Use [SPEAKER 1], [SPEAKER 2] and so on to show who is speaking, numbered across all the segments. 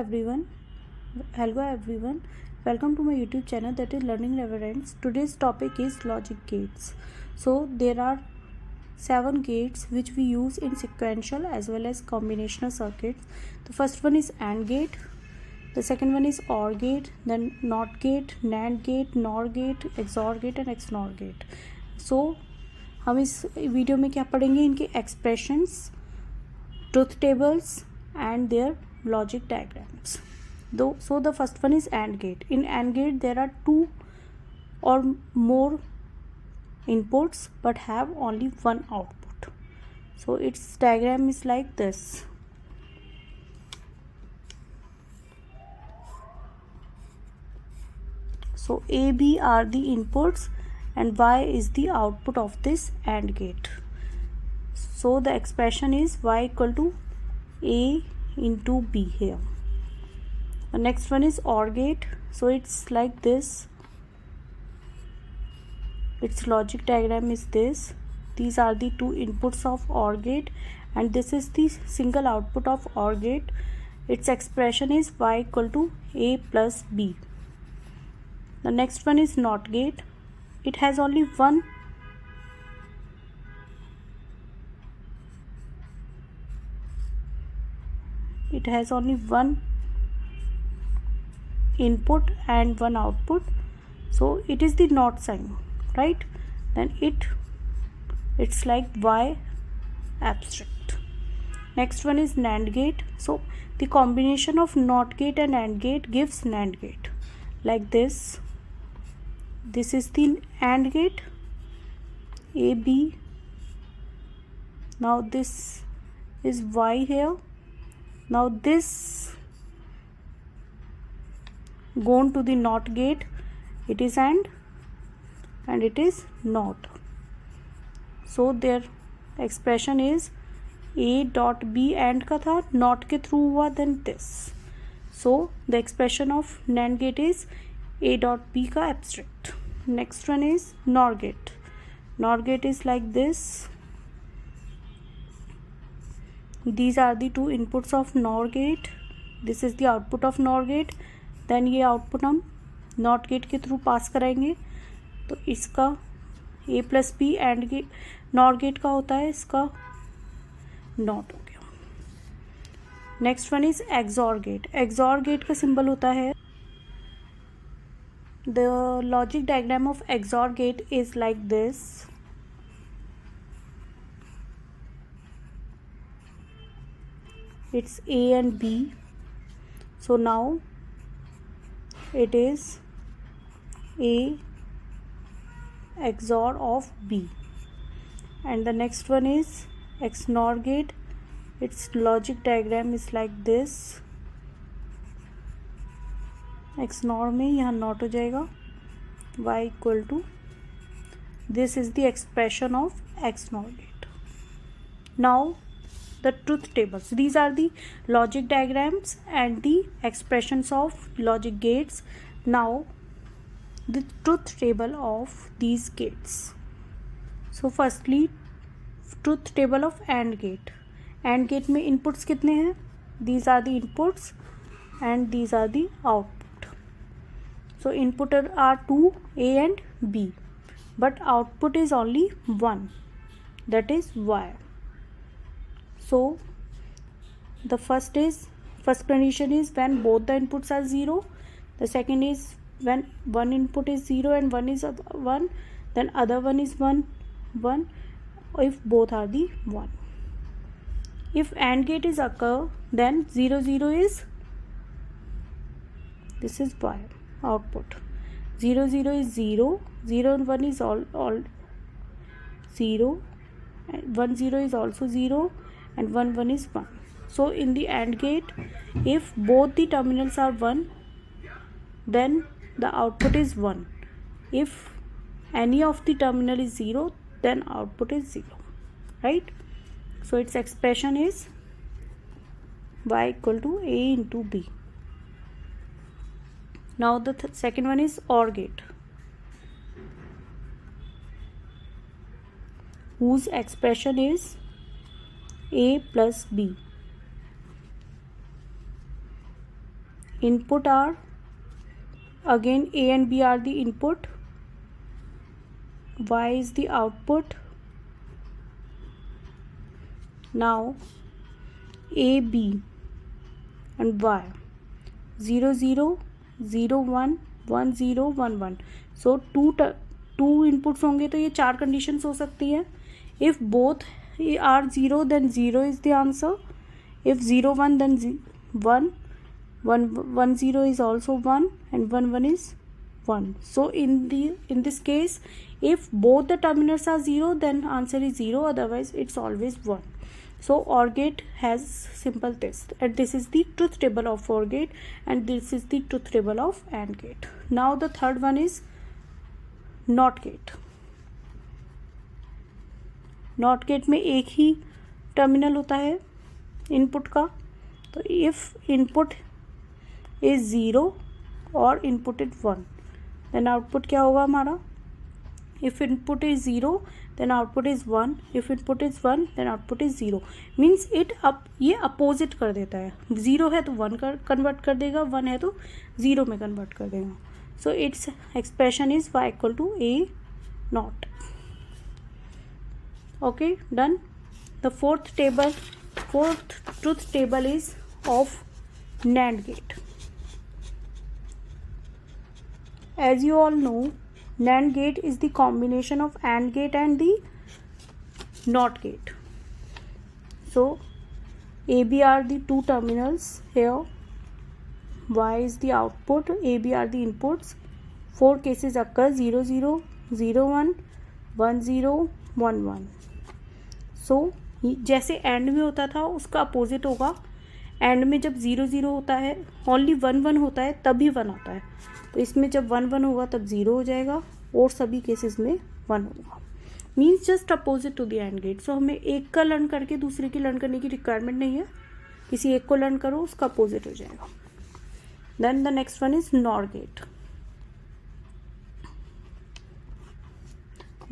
[SPEAKER 1] everyone. Hello everyone. Welcome to my YouTube channel, that is Learning Reverends. Today's topic is logic gates. So there are 7 gates which we use in sequential as well as combinational circuits. The first one is AND gate. The second one is OR gate, then NOT gate, NAND gate, NOR gate, XOR gate and XNOR gate. So हम इस video में क्या पढ़ेंगे, इनके expressions, truth tables and their logic diagrams. So the first one is AND gate. In AND gate there are 2 or more inputs but have only one output. So its diagram is like this. So A, B are the inputs and Y is the output of this AND gate. So the expression is Y equal to A into B here. The next one is OR gate. So it's like this. Its logic diagram is this. These are the 2 inputs of OR gate and this is the single output of OR gate. Its expression is Y equal to A plus B. The next one is NOT gate. It has only one input and one output, so it is the NOT sign, right? Then it's like Y abstract. Next one is NAND gate. So the combination of NOT gate and AND gate gives NAND gate, like this. This is the AND gate, A, B. Now this is Y here. Now this gone to the NOT gate, it is AND and it is NOT. So their expression is A dot B AND का था, NOT के through हुआ, then this. So the expression of NAND gate is A dot B का abstract. Next one is NOR gate. NOR gate is like this. These are the 2 inputs of NOR gate. This is the output of NOR gate. Then ये output हम NOT gate के through pass कराएंगे, तो इसका A plus B AND gate NOR gate का होता है, इसका NOT हो गया. Next one is XOR gate. XOR gate का सिंबल होता है, the logic diagram of XOR gate is like this. It's A and B. So now it is A XOR of B. And the next one is XNOR gate. Its logic diagram is like this. XNOR में यहाँ NOT हो जाएगा, Y equal to, this is the expression of XNOR gate. Now the truth tables. These are the logic diagrams and the expressions of logic gates. Now the truth table of these gates. So firstly, truth table of AND gate. AND gate में inputs कितने हैं? These are the inputs and these are the output. So input are 2, A and B, but output is only 1, that is Y. So the first condition is when both the inputs are 0. The second is when one input is 0 and one is 1, then other one is 1 if both are the 1. If AND gate is occur, then 0 0 is, this is Y output. 0 0 is 0, 0 and 1 is all 0, and 1 0 is also 0, and 1 1 is 1. So in the AND gate, if both the terminals are 1, then the output is 1. If any of the terminal is 0, then output is 0, right? So its expression is Y equal to A into B. Now the second one is OR gate, whose expression is A plus B. input are again A and B are the input, Y is the output. Now A, B and Y 0 0 0 1 1 0 1 1. So two inputs होंगे तो ये 4 conditions हो सकती है. If both are 0 then 0 is the answer. If 0 1 then 1 1 0 is also 1 and 1 1 is 1. So in this case, if both the terminals are 0 then answer is 0, otherwise it's always 1. So OR gate has simple test, and this is the truth table of OR gate and this is the truth table of AND gate. Now the third one is NOT gate. NOT gate में एक ही terminal होता है input का. तो if input is 0 और input is 1 then output क्या होगा हमारा. If input is 0 then output is 1. If input is 1 then output is 0. Means ये अपोजिट कर देता है. 0 है तो 1 कन्वर्ट कर देगा, 1 है तो 0 में कन्वर्ट कर देगा. So its expression is y equal to A not. Okay, done. The fourth truth table is of NAND gate. As you all know, NAND gate is the combination of AND gate and the NOT gate. So AB are the two terminals here, Y is the output, AB are the inputs. 4 cases occur 0 0 0 1 1 0 1 1. सो जैसे and में होता था उसका opposite होगा. And में जब 0 0 होता है, ओनली 1 1 होता है तभी 1 आता है. तो इसमें जब 1 1 होगा तब 0 हो जाएगा और सभी केसेस में 1 होगा. Means just opposite to the AND gate. So हमें एक का लर्न करके दूसरे की लर्न करने की रिक्वायरमेंट नहीं है. किसी एक को लर्न करो उसका अपोजिट हो जाएगा. Then the next one is nor gate.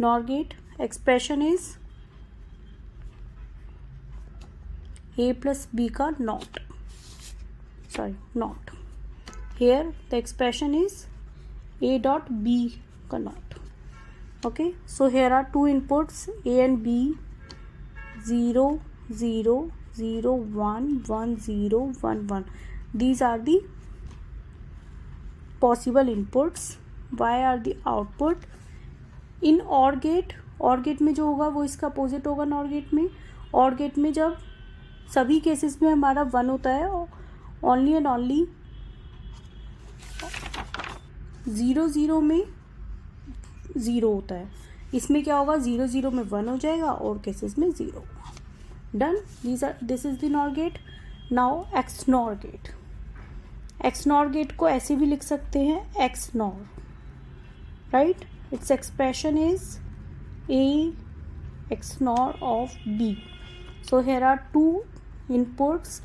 [SPEAKER 1] Nor gate expression is A plus B का not. Here the expression is A dot B का not. Okay, so here are two inputs A and B. 0 0 0 1 1 0 1 1. These are the possible inputs. Y are the output. In OR gate में जो होगा वो इसका opposite होगा. NOR gate में, OR gate में जब सभी केसेस में हमारा 1 होता है, ओनली एंड ओनली 0 0 में 0 होता है. इसमें क्या होगा, 0 0 में 1 हो जाएगा और केसेस में 0 होगा. Done. This is the NOR gate. Now XNOR gate. XNOR gate को ऐसे भी लिख सकते हैं XNOR, right. Its expression is A XNOR of B. So here are two inputs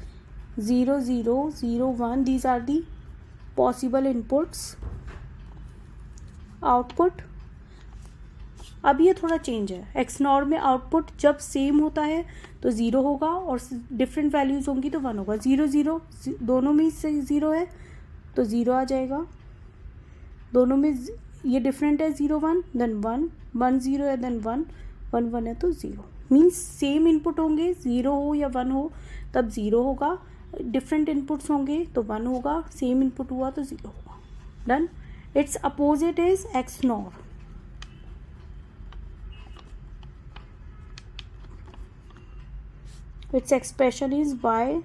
[SPEAKER 1] 0 0 0 1. These are the possible inputs. Output अब ये थोड़ा change है. XNOR में आउटपुट जब सेम होता है तो 0 होगा और डिफरेंट वैल्यूज़ होंगी तो 1 होगा. 0 0 दोनों में से 0 है तो 0 आ जाएगा. दोनों में ये डिफरेंट है 0 1 देन 1 1 0 है देन 1 1 1 है तो 0. मीन्स सेम इनपुट होंगे, 0 हो या 1 हो तब 0 होगा. डिफरेंट इनपुट्स होंगे तो 1 होगा. सेम इनपुट हुआ तो 0 होगा. Done. It's opposite is XNOR. It's expression is Y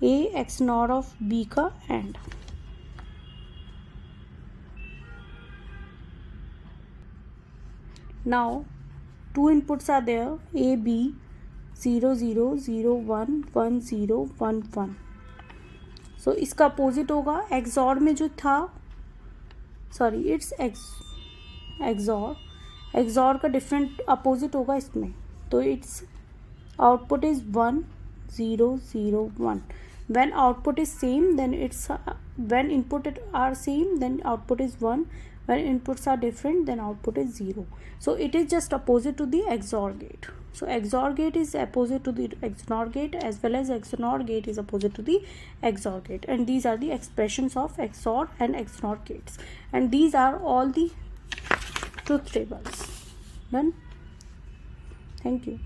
[SPEAKER 1] A XNOR of B का and. Now two inputs are there, A B 0 0 0 1 1 0 1 1. सो इसका अपोजिट होगा. XOR में जो था, सॉरी इट्स XOR का डिफरेंट अपोजिट होगा इसमें. तो it's output is 1 0 0 1. When output is same then when input are same then output is 1. When inputs are different then output is 0. So it is just opposite to the XOR gate. So XOR gate is opposite to the XNOR gate, as well as XNOR gate is opposite to the XOR gate, and these are the expressions of XOR and XNOR gates, and these are all the truth tables. Done. Thank you.